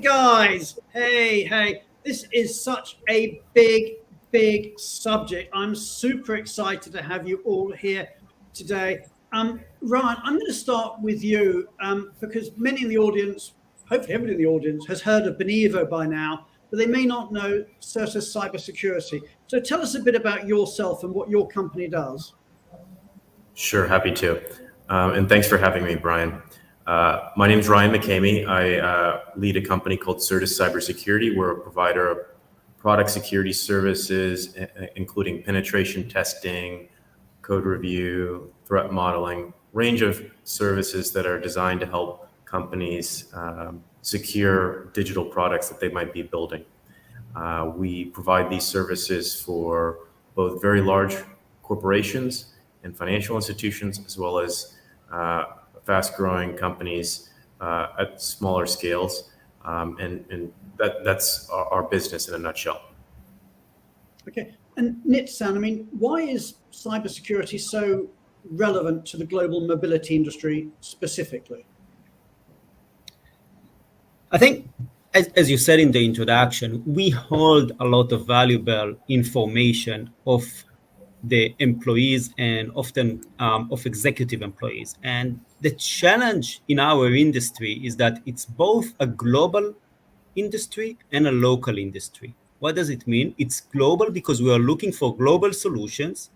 Guys, hey, this is such a big subject. I'm super excited to have you all here today. Ryan, I'm going to start with you because many in the audience, hopefully everybody in the audience, has heard of Benivo by now, but they may not know Certus Cybersecurity. So tell us a bit about yourself and what your company does. Sure, happy to. And thanks for having me, Brian. My name is Ryan McKamie. I lead a company called Certus Cybersecurity. We're a provider of product security services, including penetration testing, code review, threat modeling, range of services that are designed to help companies secure digital products that they might be building. We provide these services for both very large corporations and financial institutions, as well as fast-growing companies at smaller scales, and that's our business in a nutshell. Okay, and Nitsan, I mean, why is cybersecurity so relevant to the global mobility industry specifically? I think, as you said in the introduction, we hold a lot of valuable information of the employees and often of executive employees. And the challenge in our industry is that it's both a global industry and a local industry. What does it mean? It's global because we are looking for global solutions,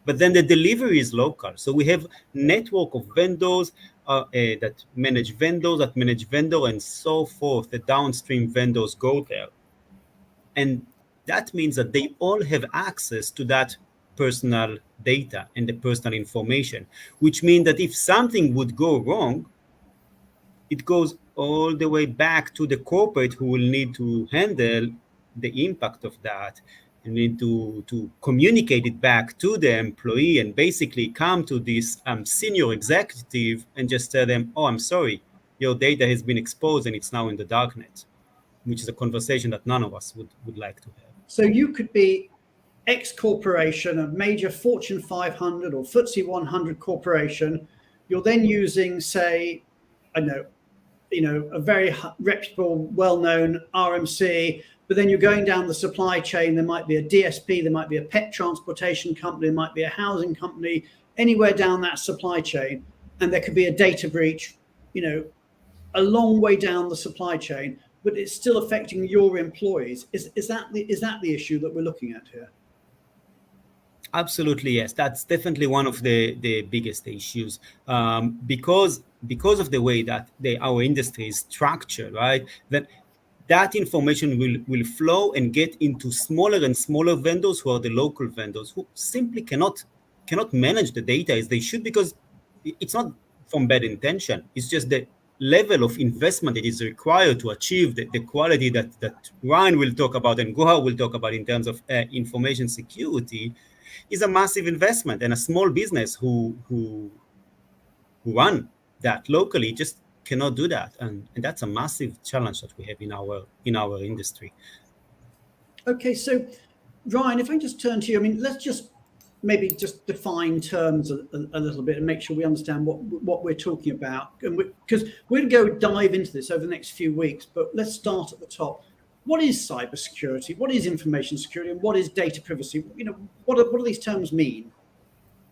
but then the delivery is local. So we have network of vendors that manage vendor, and so forth. The downstream vendors go there. And that means that they all have access to that personal data and the personal information, which means that if something would go wrong, it goes all the way back to the corporate who will need to handle the impact of that and need to communicate it back to the employee and basically come to this senior executive and just tell them, oh, I'm sorry, your data has been exposed and it's now in the darknet, which is a conversation that none of us would like to have. So you could be X corporation, a major Fortune 500 or FTSE 100 corporation. You're then using, say, I know, a very reputable, well-known RMC, but then you're going down the supply chain. There might be a DSP, there might be a pet transportation company, there might be a housing company, anywhere down that supply chain, and there could be a data breach, a long way down the supply chain, but it's still affecting your employees. Is that the issue that we're looking at here? Absolutely, yes. That's definitely one of the biggest issues because of the way that our industry is structured, right? That information will flow and get into smaller and smaller vendors who are the local vendors who simply cannot manage the data as they should, because it's not from bad intention. It's just the level of investment that is required to achieve the quality that Ryan will talk about and Gohar will talk about in terms of information security is a massive investment, and a small business who run that locally just cannot do that, and that's a massive challenge that we have in our industry. Okay, so Ryan, if I just turn to you, I mean, let's just maybe just define terms a little bit and make sure we understand what we're talking about, because we'll go dive into this over the next few weeks. But let's start at the top. What is cybersecurity? What is information security? And what is data privacy? What do these terms mean?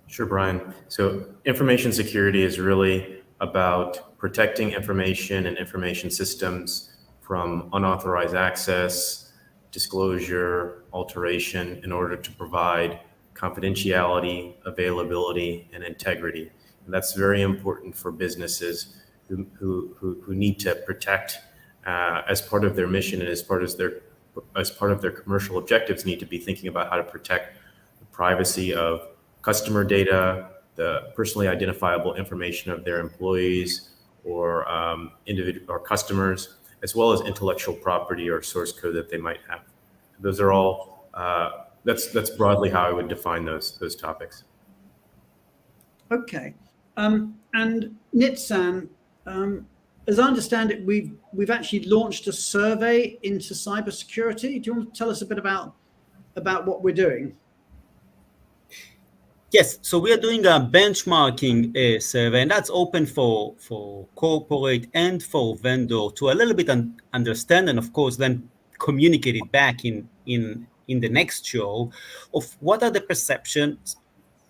Sure, Brian. So information security is really about protecting information and information systems from unauthorized access, disclosure, alteration, in order to provide confidentiality, availability, and integrity. And that's very important for businesses who need to protect as part of their mission and as part of their commercial objectives, need to be thinking about how to protect the privacy of customer data, the personally identifiable information of their employees or individual or customers, as well as intellectual property or source code that they might have. Those are all. That's broadly how I would define those topics. Okay, and Nitsan, as I understand it, we've actually launched a survey into cybersecurity. Do you want to tell us a bit about what we're doing? Yes, so we are doing a benchmarking survey, and that's open for corporate and for vendor to a little bit understand, and of course then communicate it back in the next show of what are the perceptions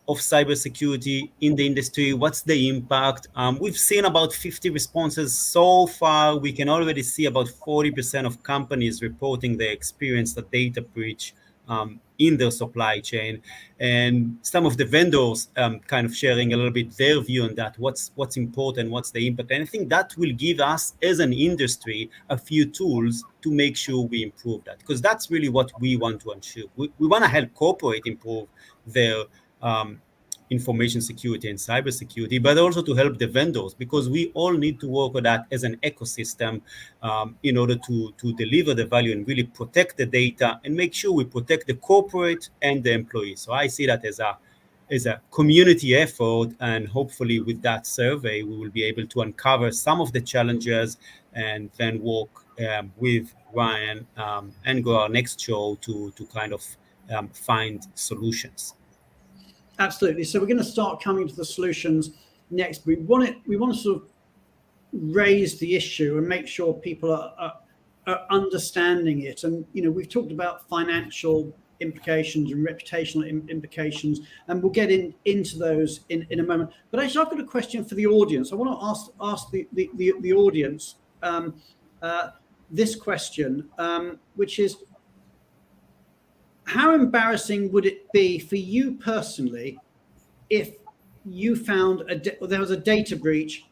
of cybersecurity in the industry. What's the impact? We've seen about 50 responses so far. We can already see about 40% of companies reporting they experienced a data breach in their supply chain, and some of the vendors kind of sharing a little bit their view on that. What's important? What's the impact? And I think that will give us, as an industry, a few tools to make sure we improve that, because that's really what we want to ensure. We want to help corporate improve their information security and cybersecurity, but also to help the vendors, because we all need to work on that as an ecosystem in order to deliver the value and really protect the data and make sure we protect the corporate and the employees. So I see that as a community effort, and hopefully with that survey we will be able to uncover some of the challenges and then work with Ryan and go our next show to kind of find solutions. Absolutely. So we're going to start coming to the solutions next. We want to sort of raise the issue and make sure people are understanding it. And we've talked about financial implications and reputational implications, and we'll get into those in a moment. But actually, I've got a question for the audience. I want to ask the audience this question, which is, how embarrassing would it be for you personally if you found there was a data breach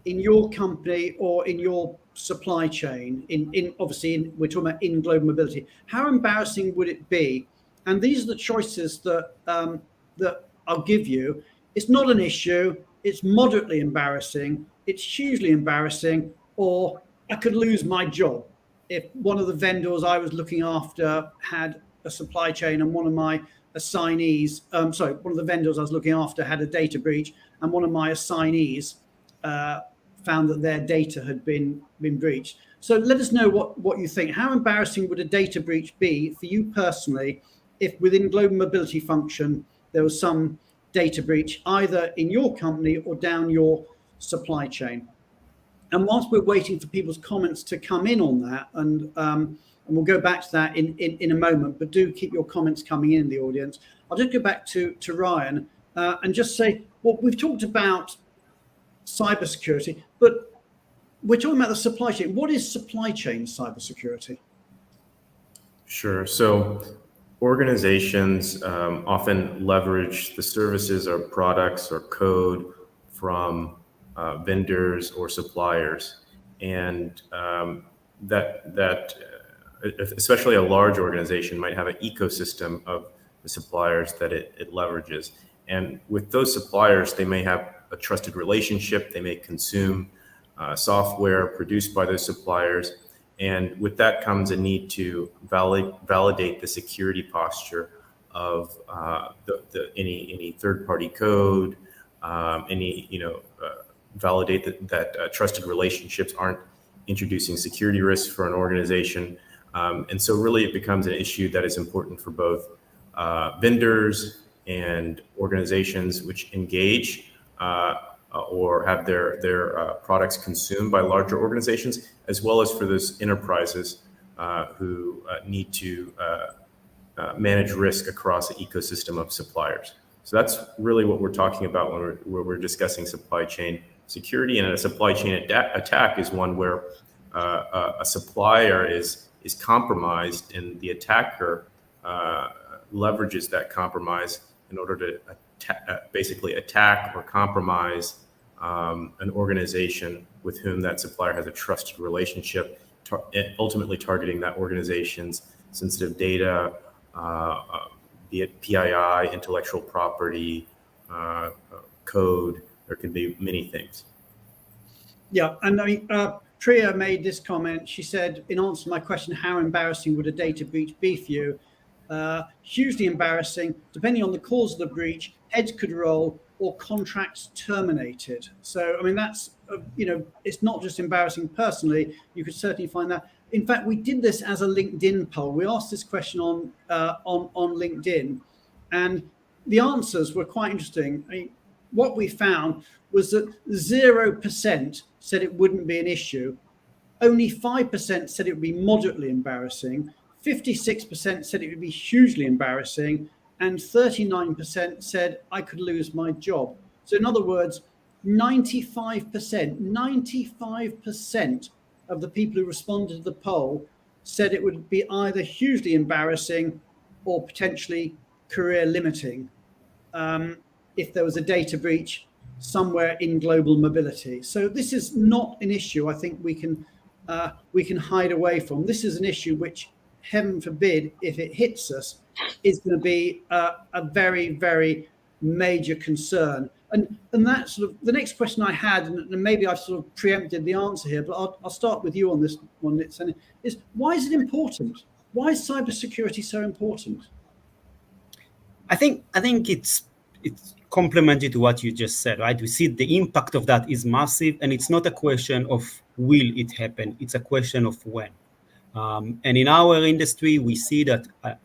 in your company or in your supply chain? We're talking about in global mobility. How embarrassing would it be? And these are the choices that I'll give you. It's not an issue. It's moderately embarrassing. It's hugely embarrassing. Or I could lose my job if one of the vendors I was looking after had a supply chain and one of my assignees, one of the vendors I was looking after had a data breach, and one of my assignees found that their data had been breached. So let us know what you think. How embarrassing would a data breach be for you personally if within global mobility function there was some data breach either in your company or down your supply chain? And whilst we're waiting for people's comments to come in on that, and we'll go back to that in a moment, but do keep your comments coming in the audience. I'll just go back to Ryan and just say, well, we've talked about cybersecurity, but we're talking about the supply chain. What is supply chain cybersecurity? Sure. So organizations often leverage the services or products or code from vendors or suppliers, and that especially a large organization might have an ecosystem of the suppliers that it leverages. And with those suppliers, they may have a trusted relationship. They may consume software produced by those suppliers. And with that comes a need to validate the security posture of any third-party code, validate that trusted relationships aren't introducing security risks for an organization. And so really it becomes an issue that is important for both vendors and organizations which engage or have their products consumed by larger organizations, as well as for those enterprises who need to manage risk across an ecosystem of suppliers. So that's really what we're talking about when we're discussing supply chain security. And a supply chain attack is one where a supplier is compromised, and the attacker leverages that compromise in order to basically attack or compromise an organization with whom that supplier has a trusted relationship, ultimately targeting that organization's sensitive data, be it PII, intellectual property, code. There could be many things. Yeah, and I mean, Priya made this comment. She said, in answer to my question, how embarrassing would a data breach be for you? Hugely embarrassing. Depending on the cause of the breach, heads could roll or contracts terminated. So, I mean, that's, it's not just embarrassing personally. You could certainly find that. In fact, we did this as a LinkedIn poll. We asked this question on LinkedIn, and the answers were quite interesting. I mean, what we found was that 0% said it wouldn't be an issue. Only 5% said it would be moderately embarrassing. 56% said it would be hugely embarrassing. And 39% said I could lose my job. So in other words, 95% of the people who responded to the poll said it would be either hugely embarrassing or potentially career limiting if there was a data breach somewhere in global mobility. So this is not an issue I think we can hide away from. This is an issue which, heaven forbid, if it hits us, is going to be a very, very major concern. And that's sort of the next question I had, and maybe I've sort of preempted the answer here, but I'll start with you on this one, is why is it important? Why is cybersecurity so important? I think it's complementary to what you just said, right? We see the impact of that is massive, and it's not a question of will it happen, it's a question of when. And in our industry, we see that a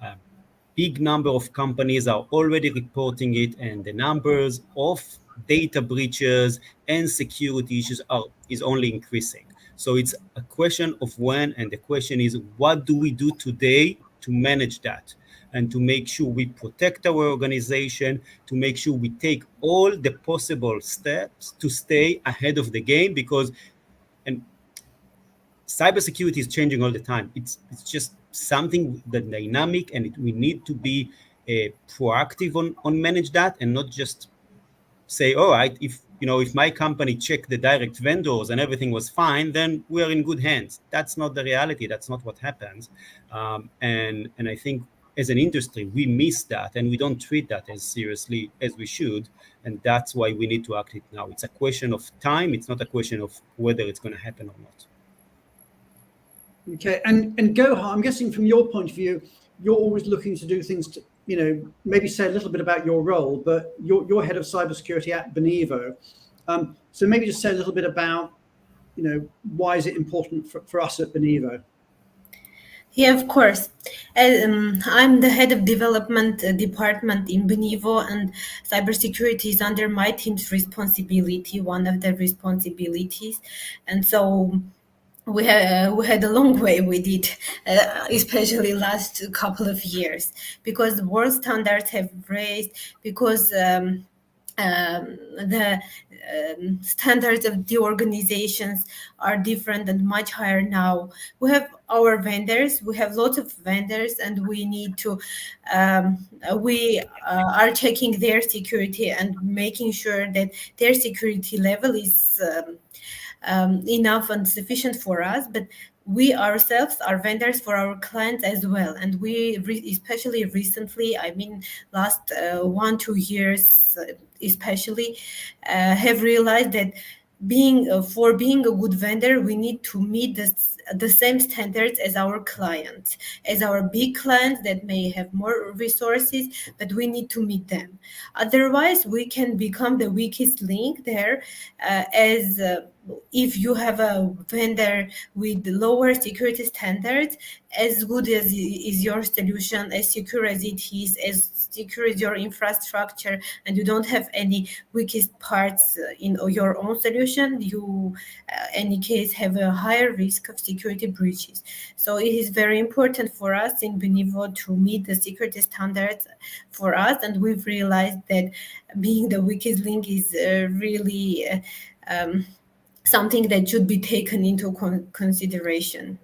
big number of companies are already reporting it, and the numbers of data breaches and security issues is only increasing. So it's a question of when, and the question is, what do we do today to manage that and to make sure we protect our organization, to make sure we take all the possible steps to stay ahead of the game, because cybersecurity is changing all the time. It's just something that dynamic, and we need to be proactive on manage that, and not just say, all right, if my company checked the direct vendors and everything was fine, then we're in good hands. That's not the reality. That's not what happens. And I think as an industry, we miss that, and we don't treat that as seriously as we should. And that's why we need to act it now. It's a question of time. It's not a question of whether it's going to happen or not. Okay, and Gohar, I'm guessing from your point of view, you're always looking to do things to, maybe say a little bit about your role, but you're head of cybersecurity at Benivo. So maybe just say a little bit about, why is it important for us at Benivo? Yeah, of course. I'm the head of development department in Benivo, and cybersecurity is under my team's responsibility, one of the responsibilities. And so we had a long way with it, especially last couple of years, because the world standards have raised, because the standards of the organizations are different and much higher now. We have our vendors, we have lots of vendors, and we need to, we are checking their security and making sure that their security level is enough and sufficient for us, but we ourselves are vendors for our clients as well. And we, especially recently, last 1-2 years especially, have realized that for being a good vendor, we need to meet the same standards as our clients, as our big clients that may have more resources, but we need to meet them. Otherwise, we can become the weakest link there, as if you have a vendor with lower security standards, as good as is your solution, as secure as it is, as secure as your infrastructure, and you don't have any weakest parts in your own solution, you, any case, have a higher risk of security breaches. So it is very important for us in Benivo to meet the security standards for us, and we've realized that being the weakest link is really something that should be taken into consideration.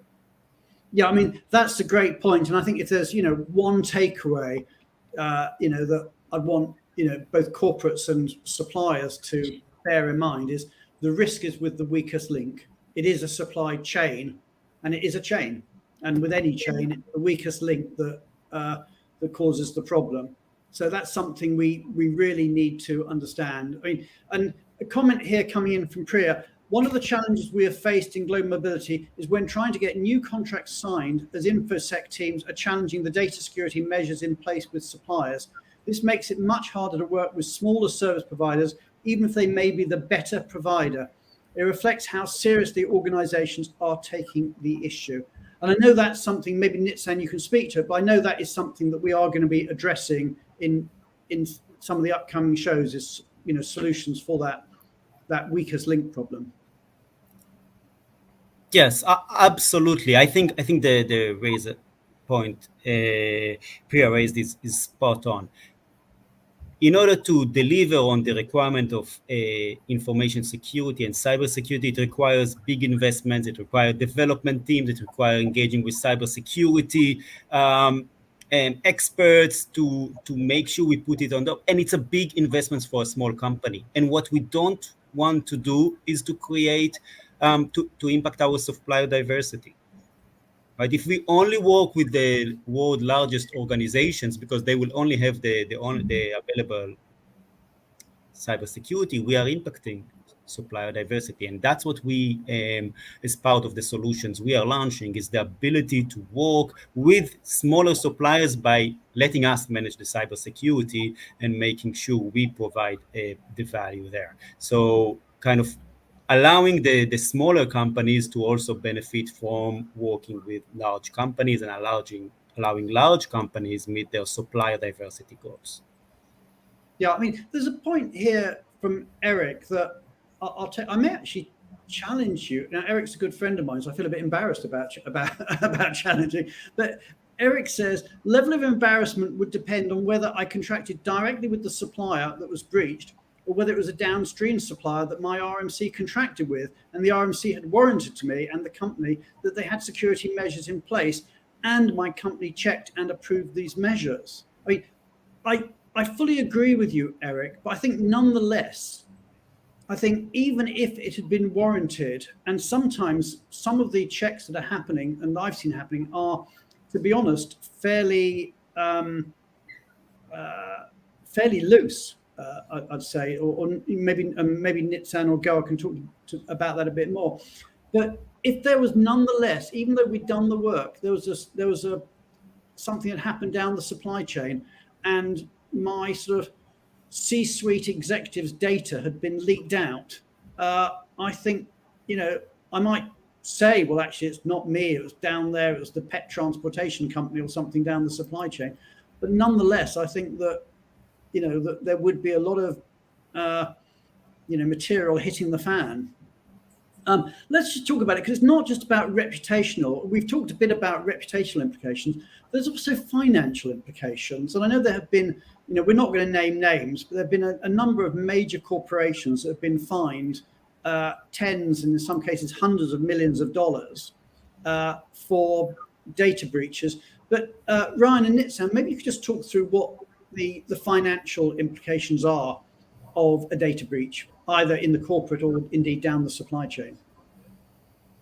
Yeah, that's a great point. And I think if there's, one takeaway, that I'd want, both corporates and suppliers to bear in mind is the risk is with the weakest link. It is a supply chain, and it is a chain. And with any chain, it's the weakest link that causes the problem. So that's something we really need to understand. And a comment here coming in from Priya. One of the challenges we have faced in global mobility is when trying to get new contracts signed, as InfoSec teams are challenging the data security measures in place with suppliers. This makes it much harder to work with smaller service providers, even if they may be the better provider. It reflects how seriously organizations are taking the issue. And I know that's something, maybe Nitzan you can speak to it, but I know that is something that we are going to be addressing in in some of the upcoming shows is, solutions for that weakest link problem. Yes, absolutely. I think the raise point Priya raised is spot on. In order to deliver on the requirement of information security and cybersecurity, it requires big investments. It requires development teams. It requires engaging with cybersecurity and experts to make sure we put it on the. And it's a big investment for a small company. And what we don't want to do is to create to impact our supplier diversity. Right? If we only work with the world's largest organizations because they will only have the available cybersecurity, we are impacting supplier diversity, and that's what we, as part of the solutions we are launching, is the ability to work with smaller suppliers by letting us manage the cybersecurity and making sure we provide the value there. So, kind of allowing the smaller companies to also benefit from working with large companies and allowing large companies meet their supplier diversity goals. Yeah, I mean, there's a point here from Eric that I may actually challenge you. Now, Eric's a good friend of mine, so I feel a bit embarrassed about challenging. But Eric says, level of embarrassment would depend on whether I contracted directly with the supplier that was breached, or whether it was a downstream supplier that my RMC contracted with, and the RMC had warranted to me and the company that they had security measures in place, and my company checked and approved these measures. I mean, I fully agree with you, Eric, but I think nonetheless, I think even if it had been warranted, and sometimes some of the checks that are happening and I've seen happening are, to be honest, fairly loose. I'd say, or maybe Nitzan or Goa can talk about that a bit more. But if there was nonetheless, even though we'd done the work, there was something that happened down the supply chain, and my sort of C-suite executives' data had been leaked out. I think, I might say, well, actually, it's not me. It was down there. It was the pet transportation company or something down the supply chain. But nonetheless, I think that that there would be a lot of, material hitting the fan. Let's just talk about it, because it's not just about reputational. We've talked a bit about reputational implications. There's also financial implications. And I know there have been, we're not going to name names, but there have been a number of major corporations that have been fined tens and in some cases hundreds of millions of dollars for data breaches. But Ryan and Nitzan, maybe you could just talk through what the financial implications are of a data breach, either in the corporate or indeed down the supply chain.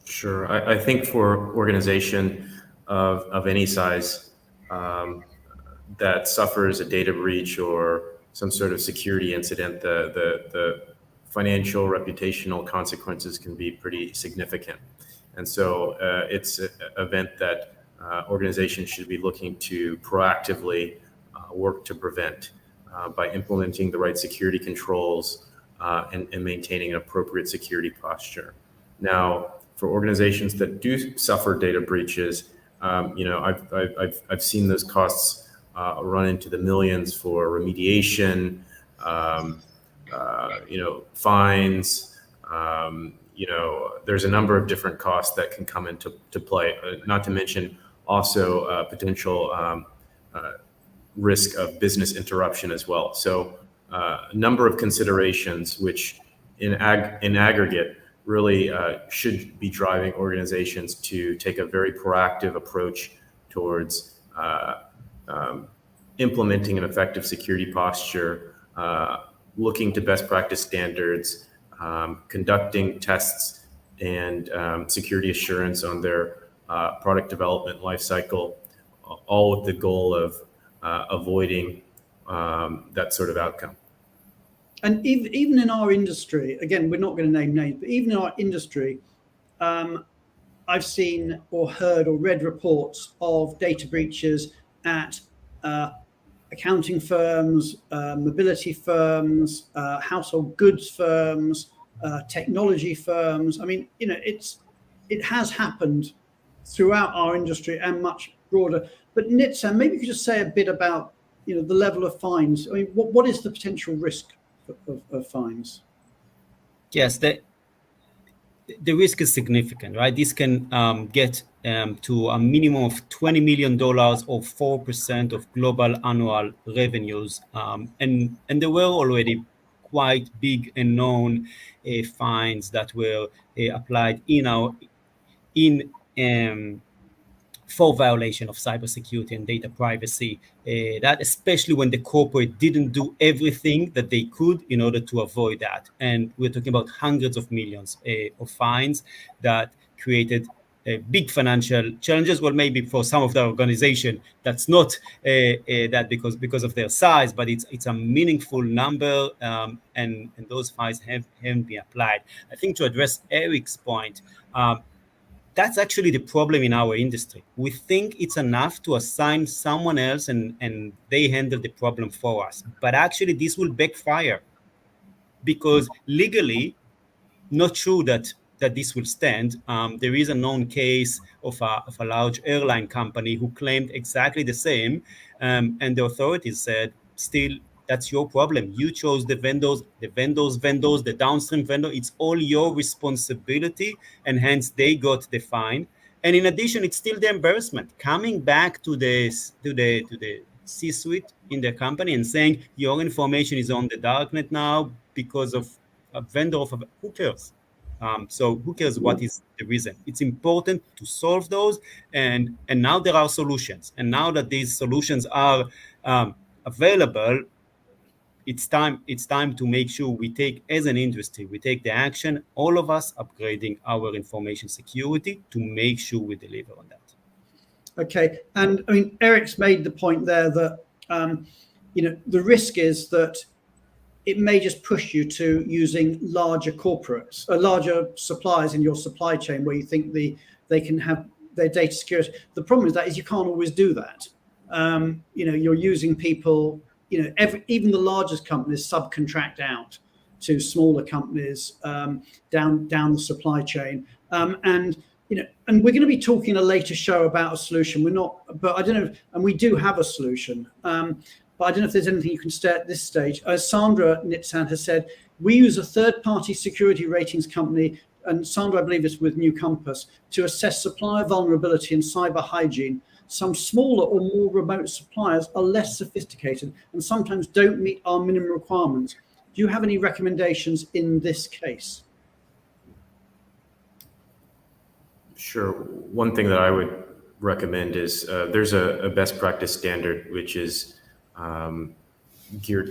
Sure. I think for organization of any size that suffers a data breach or some sort of security incident, the financial, reputational consequences can be pretty significant. And so it's an event that organizations should be looking to proactively work to prevent by implementing the right security controls and maintaining an appropriate security posture. Now, for organizations that do suffer data breaches, I've seen those costs run into the millions for remediation, fines. There's a number of different costs that can come into play. Not to mention also potential risk of business interruption as well. So a number of considerations which in aggregate really should be driving organizations to take a very proactive approach towards implementing an effective security posture, looking to best practice standards, conducting tests and security assurance on their product development lifecycle, all with the goal of avoiding that sort of outcome. And even in our industry, again, we're not going to name names, but even in our industry, I've seen or heard or read reports of data breaches at accounting firms, mobility firms, household goods firms, technology firms. I mean, it has happened throughout our industry and much broader. But Nitzan, maybe you could just say a bit about the level of fines? I mean, what is the potential risk of fines? Yes, the risk is significant, right? This can get to a minimum of $20 million or 4% of global annual revenues. And there were already quite big and known fines that were applied for violation of cybersecurity and data privacy. That especially when the corporate didn't do everything that they could in order to avoid that. And we're talking about hundreds of millions of fines that created big financial challenges. Well, maybe for some of the organization, that's not that because of their size, but it's a meaningful number, and those fines haven't been applied. I think to address Eric's point, that's actually the problem in our industry. We think it's enough to assign someone else and they handle the problem for us. But actually, this will backfire because legally, not true that this will stand. There is a known case of a large airline company who claimed exactly the same, and the authorities said, still, that's your problem. You chose the vendors, the downstream vendor. It's all your responsibility, and hence they got the fine. And in addition, it's still the embarrassment coming back to the C-suite in the company and saying your information is on the darknet now because of a vendor who cares? So who cares what is the reason? It's important to solve those, and now there are solutions. And now that these solutions are available, it's time to make sure we take, as an industry, we take the action, all of us upgrading our information security to make sure we deliver on that. Okay, and I mean, Eric's made the point there that the risk is that it may just push you to using larger corporates, larger suppliers in your supply chain, where you think they can have their data security. The problem with that is you can't always do that. You're using people. Even the largest companies subcontract out to smaller companies down the supply chain, and we're going to be talking in a later show about a solution. But I don't know, and we do have a solution. But I don't know if there's anything you can say at this stage. Sandra Nitzan has said, we use a third-party security ratings company, and Sandra, I believe, is with New Compass, to assess supplier vulnerability and cyber hygiene. Some smaller or more remote suppliers are less sophisticated and sometimes don't meet our minimum requirements. Do you have any recommendations in this case? Sure. One thing that I would recommend is there's a best practice standard which is geared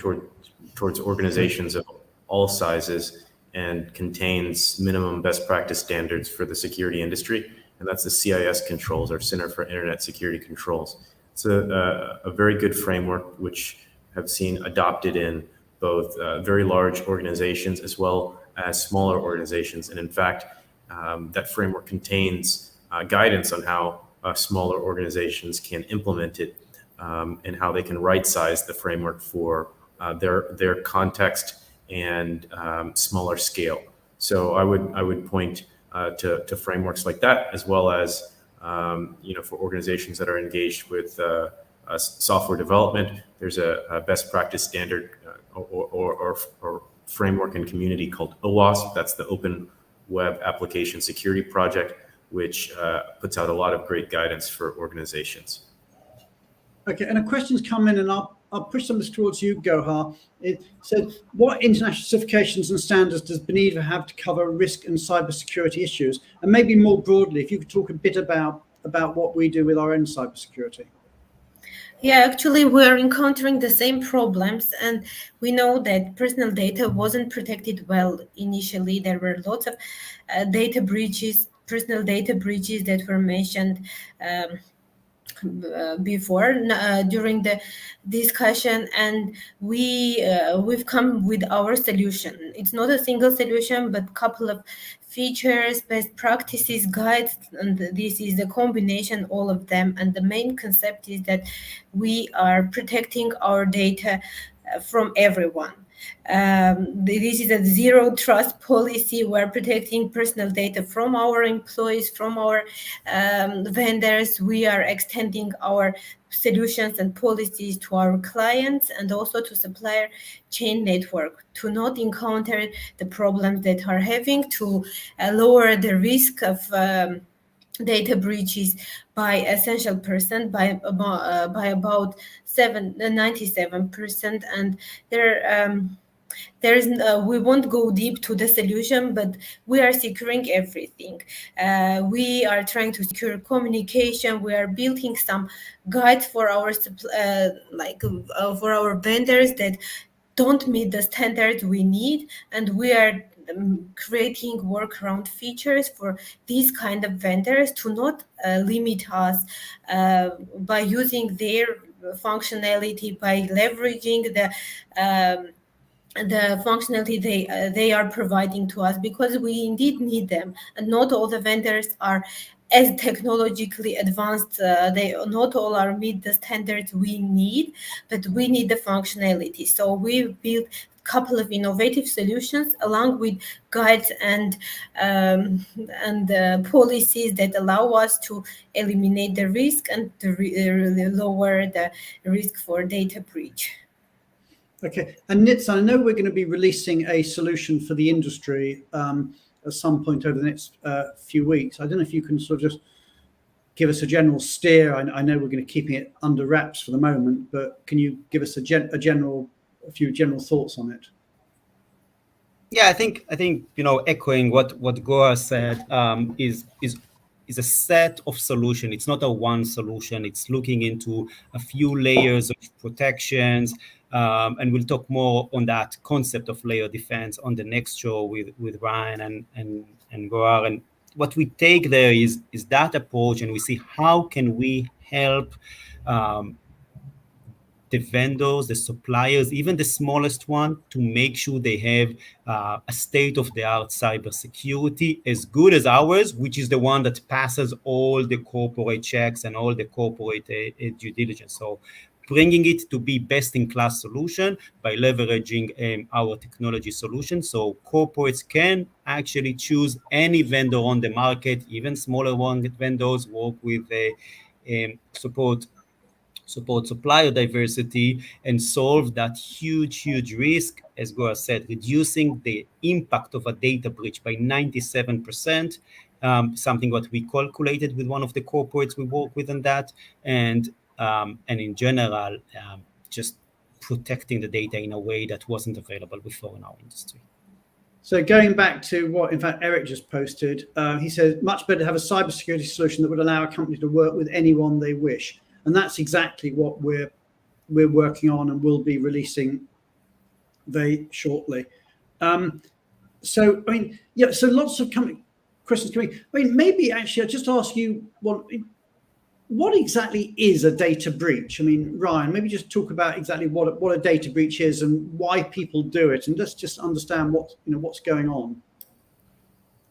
towards organizations of all sizes and contains minimum best practice standards for the security industry. And that's the CIS controls, our Center for Internet Security Controls. It's a very good framework which have seen adopted in both very large organizations as well as smaller organizations. And in fact, that framework contains guidance on how smaller organizations can implement it and how they can right-size the framework for their context and smaller scale. So I would point to frameworks like that, as well as for organizations that are engaged with software development. There's a best practice standard or framework and community called OWASP. That's the Open Web Application Security Project, which puts out a lot of great guidance for organizations. Okay, and a question's come in, and I'll push some of this towards you, Gohar. It said, what international certifications and standards does Benivo have to cover risk and cybersecurity issues? And maybe more broadly, if you could talk a bit about what we do with our own cybersecurity. Yeah, actually, we're encountering the same problems, and we know that personal data wasn't protected well initially. There were lots of data breaches, personal data breaches that were mentioned before during the discussion, and we've come with our solution. It's not a single solution, but a couple of features, best practices, guides, and this is a combination, all of them. And the main concept is that we are protecting our data from everyone. This is a zero trust policy. We're protecting personal data from our employees, from our vendors. We are extending our solutions and policies to our clients and also to supplier chain network to not encounter the problems that are having, to lower the risk of data breaches by essential person by about 97%. And there is we won't go deep to the solution, but we are securing everything. We are trying to secure communication. We are building some guides for our for our vendors that don't meet the standards we need, and we are creating workaround features for these kind of vendors to not limit us by using their functionality, by leveraging the functionality they are providing to us, because we indeed need them, and not all the vendors are as technologically advanced. They not all are meet the standards we need, but we need the functionality. So we built a couple of innovative solutions along with guides and policies that allow us to eliminate the risk and to lower the risk for data breach. Okay, and Nitsa, I know we're going to be releasing a solution for the industry at some point over the next few weeks. I don't know if you can sort of just give us a general steer. I know we're going to be keeping it under wraps for the moment, but can you give us a few general thoughts on it? Yeah, I think echoing what Goa said, is a set of solution. It's not a one solution. It's looking into a few layers of protections, and we'll talk more on that concept of layer defense on the next show with Ryan and Goa. And what we take there is that approach, and we see how can we help the vendors, the suppliers, even the smallest one, to make sure they have a state-of-the-art cybersecurity as good as ours, which is the one that passes all the corporate checks and all the corporate due diligence. So bringing it to be best-in-class solution by leveraging our technology solution. So corporates can actually choose any vendor on the market, even smaller vendors, work with support supplier diversity, and solve that huge risk, as Goa said, reducing the impact of a data breach by 97%, something what we calculated with one of the corporates we work with on that, and in general, just protecting the data in a way that wasn't available before in our industry. So going back to what, in fact, Eric just posted, he says, much better to have a cybersecurity solution that would allow a company to work with anyone they wish. And that's exactly what we're working on and will be releasing very shortly. So, I mean, yeah, so lots of questions coming. I mean, maybe actually I'll just ask you, what exactly is a data breach? I mean, Ryan, maybe just talk about exactly what a data breach is and why people do it, and let's just understand what's going on.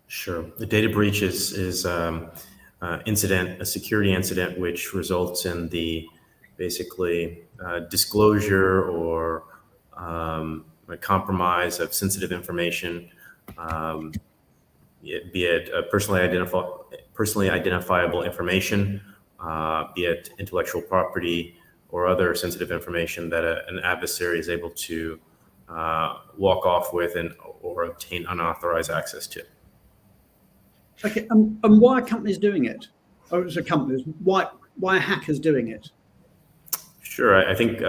Sure. The data breach is a security incident which results in the basically disclosure or a compromise of sensitive information, be it personally identifiable information, be it intellectual property or other sensitive information that an adversary is able to walk off with or obtain unauthorized access to. Okay, and why are companies doing it? Or is it companies? Why are hackers doing it? Sure, I think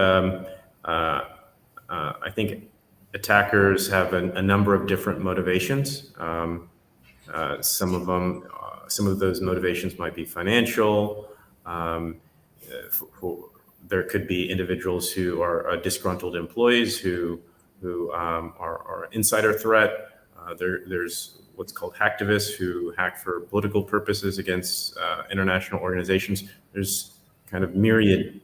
attackers have a number of different motivations. Some of those motivations might be financial. There could be individuals who are disgruntled employees who are insider threat. There's what's called hacktivists who hack for political purposes against international organizations. There's kind of myriad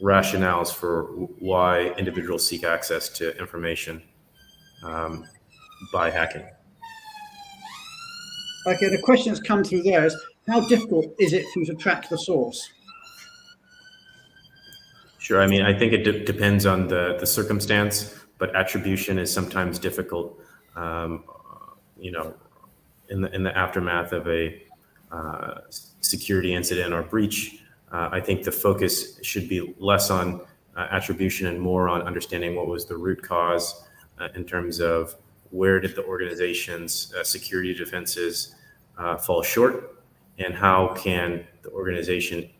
rationales for why individuals seek access to information by hacking. Okay, the question that's come through there is, how difficult is it for you to track the source? Sure, I mean, I think it depends on the circumstance. but attribution is sometimes difficult. In the aftermath of a security incident or breach, I think the focus should be less on attribution and more on understanding what was the root cause in terms of where did the organization's security defenses fall short, and how can the organization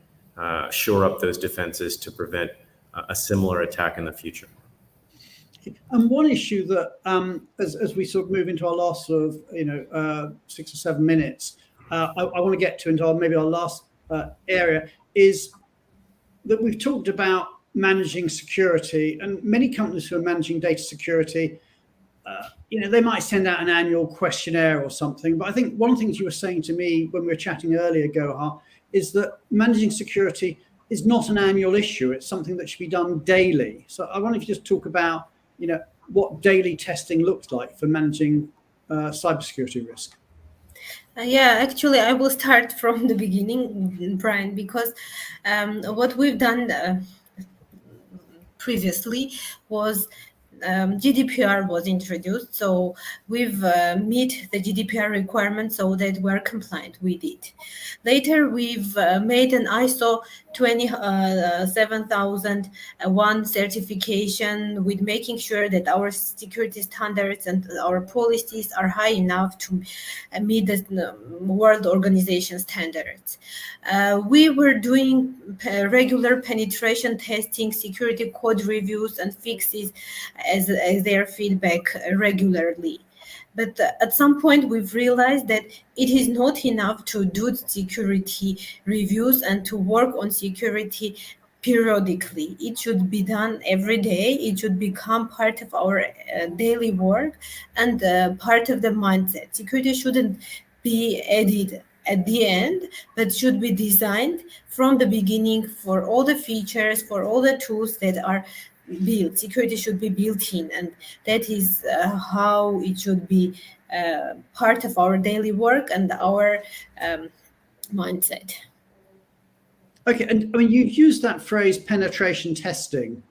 shore up those defenses to prevent a similar attack in the future. And one issue that, as we sort of move into our last sort of 6 or 7 minutes, I want to get to into maybe our last area, is that we've talked about managing security, and many companies who are managing data security, they might send out an annual questionnaire or something. But I think one of the things you were saying to me when we were chatting earlier, Gohar, is that managing security is not an annual issue. It's something that should be done daily. So I wonder if you just talk about what daily testing looks like for managing cybersecurity risk. Actually, I will start from the beginning, Brian, because what we've done previously was GDPR was introduced. So we've meet the GDPR requirements so that we're compliant with it. Later, we've made an ISO 27001 certification with making sure that our security standards and our policies are high enough to meet the World Organization standards. We were doing regular penetration testing, security code reviews, and fixes as their feedback regularly. But at some point, we've realized that it is not enough to do security reviews and to work on security periodically. It should be done every day. It should become part of our daily work and part of the mindset. Security shouldn't be added at the end, but should be designed from the beginning for all the features, for all the tools that are built. Security should be built in, and that is how it should be part of our daily work and our mindset. Okay, and I mean, you've used that phrase penetration testing.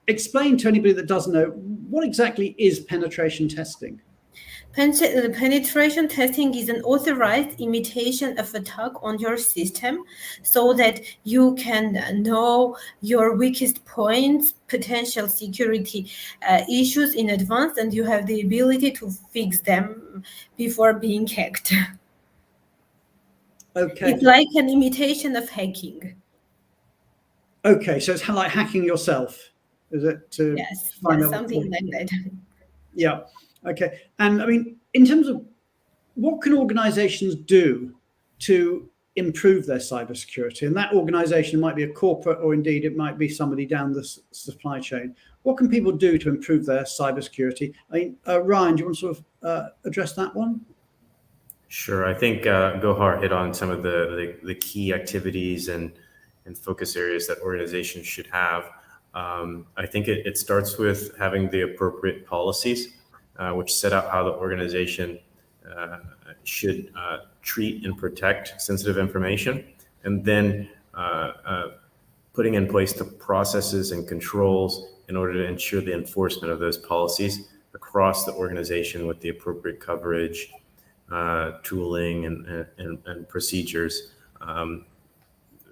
Explain to anybody that doesn't know, what exactly is penetration testing? Penetration testing is an authorized imitation of attack on your system so that you can know your weakest points, potential security issues in advance, and you have the ability to fix them before being hacked. Okay. It's like an imitation of hacking. Okay, so it's like hacking yourself, is it? Yes, something like that. Yeah. Okay. And I mean, in terms of what can organizations do to improve their cybersecurity? And that organization might be a corporate, or indeed it might be somebody down the supply chain. What can people do to improve their cybersecurity? I mean, Ryan, do you want to sort of address that one? Sure. I think Gohar hit on some of the key activities and focus areas that organizations should have. I think it starts with having the appropriate policies, which set out how the organization should treat and protect sensitive information, and then putting in place the processes and controls in order to ensure the enforcement of those policies across the organization with the appropriate coverage, tooling, and procedures,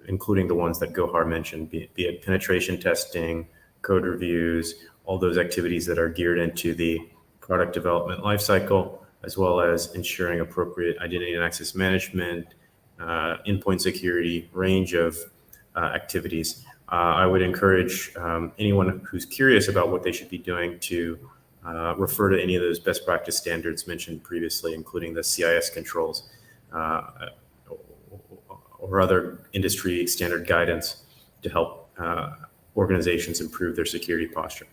including the ones that Gohar mentioned, be it penetration testing, code reviews, all those activities that are geared into the product development lifecycle, as well as ensuring appropriate identity and access management, endpoint security, range of activities. I would encourage anyone who's curious about what they should be doing to refer to any of those best practice standards mentioned previously, including the CIS controls or other industry standard guidance to help organizations improve their security posture.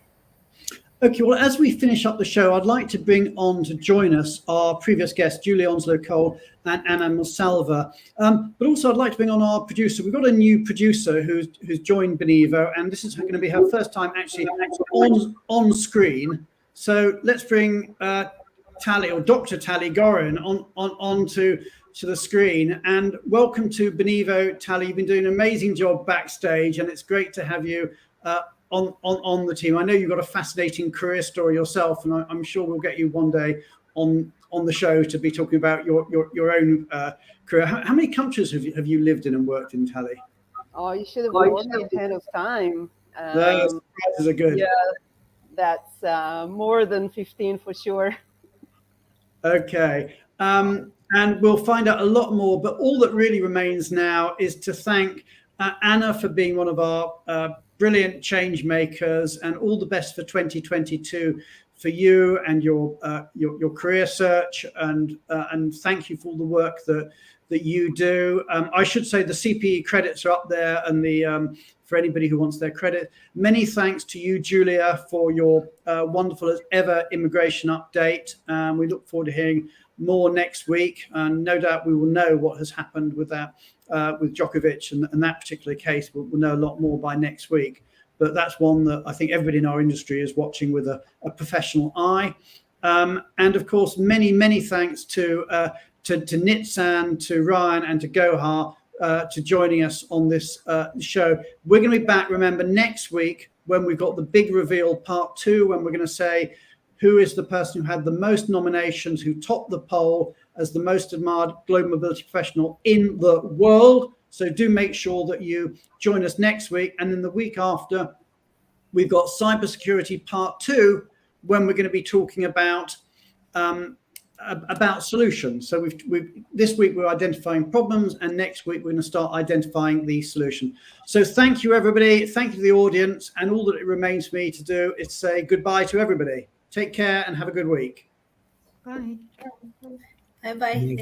Okay, well, as we finish up the show, I'd like to bring on to join us our previous guests, Julie Onslow-Cole and Anna Musalva. But also I'd like to bring on our producer. We've got a new producer who's joined Benivo, and this is going to be her first time actually on screen. So let's bring Tali, or Dr. Tali Gorin, on to the screen. And welcome to Benivo, Tali. You've been doing an amazing job backstage, and it's great to have you on the team. I know you've got a fascinating career story yourself, and I'm sure we'll get you one day on the show to be talking about your own career. How many countries have you lived in and worked in, Tali? Oh, you should have warned me ahead of time. Those surprises are good. Yeah, that's more than 15 for sure. Okay. And we'll find out a lot more, but all that really remains now is to thank Anna for being one of our brilliant change makers, and all the best for 2022 for you and your career search, and thank you for all the work that you do. I should say the CPE credits are up there, and for anybody who wants their credit. Many thanks to you, Julia, for your wonderful as ever immigration update. We look forward to hearing more next week, and no doubt we will know what has happened with that, with Djokovic and that particular case. We'll know a lot more by next week. But that's one that I think everybody in our industry is watching with a professional eye. And of course, many thanks to Nitsan, to Ryan, and to Gohar to joining us on this show. We're going to be back, remember, next week when we've got the big reveal part 2, when we're going to say who is the person who had the most nominations, who topped the poll as the most admired global mobility professional in the world. So do make sure that you join us next week. And then the week after, we've got Cybersecurity part 2, when we're going to be talking about solutions. So this week we're identifying problems, and next week we're going to start identifying the solution. So thank you, everybody. Thank you to the audience. And all that it remains for me to do is say goodbye to everybody. Take care and have a good week. Bye. Bye-bye. Thank you.